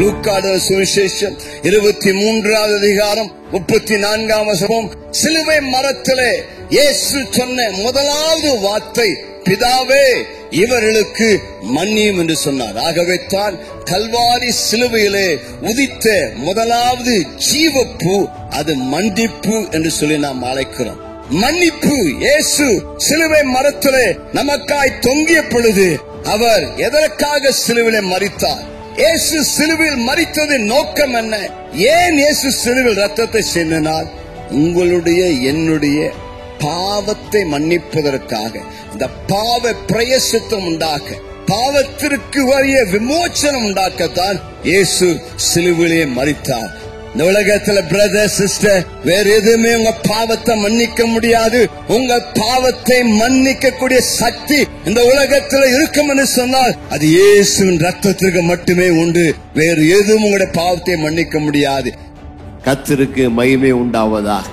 லூக்கா சுவிசேஷம் 23வது அதிகாரம் 34ஆம் வசனம். சிலுவை மரத்திலே இயேசு சொன்ன முதலாவது வார்த்தை, பிதாவே இவர்களுக்கு மன்னியும் என்று சொன்னார். ஆகவே தான் கல்வாரி சிலுவையிலே உதித்த முதலாவது ஜீவப்பூ அது மன்னிப்பு என்று சொல்லி நாம் அழைக்கிறோம். மன்னிப்பு. இயேசு சிலுவை மரத்திலே நமக்காய் தொங்கிய பொழுது அவர் எதற்காக சிலுவையிலே மரித்தார்? இயேசு சிலுவையில் மரித்ததின் நோக்கம் என்ன? ஏன் இயேசு சிலுவையில் ரத்தத்தை சிந்தினார்? உங்களுடைய என்னுடைய பாவத்தை மன்னிப்பதற்காக, இந்த பாவ பிரயசித்தம் உண்டாக்க, பாவத்திற்கு வரிய விமோச்சனம் உண்டாக்கத்தான் இயேசு சிலுவையிலே மரித்தார். இந்த உலகத்துல பிரதர் சிஸ்டர் வேற எதுவுமே உங்க பாவத்தை மன்னிக்க முடியாது. உங்க பாவத்தை மன்னிக்க கூடிய சக்தி இந்த உலகத்துல இருக்கும் என்று சொன்னால் அது இயேசுவின் ரத்தத்திற்கு மட்டுமே உண்டு. வேறு எதுவும் உங்களுடைய பாவத்தை மன்னிக்க முடியாது. கர்த்தருக்கு மகிமை உண்டாவதாக.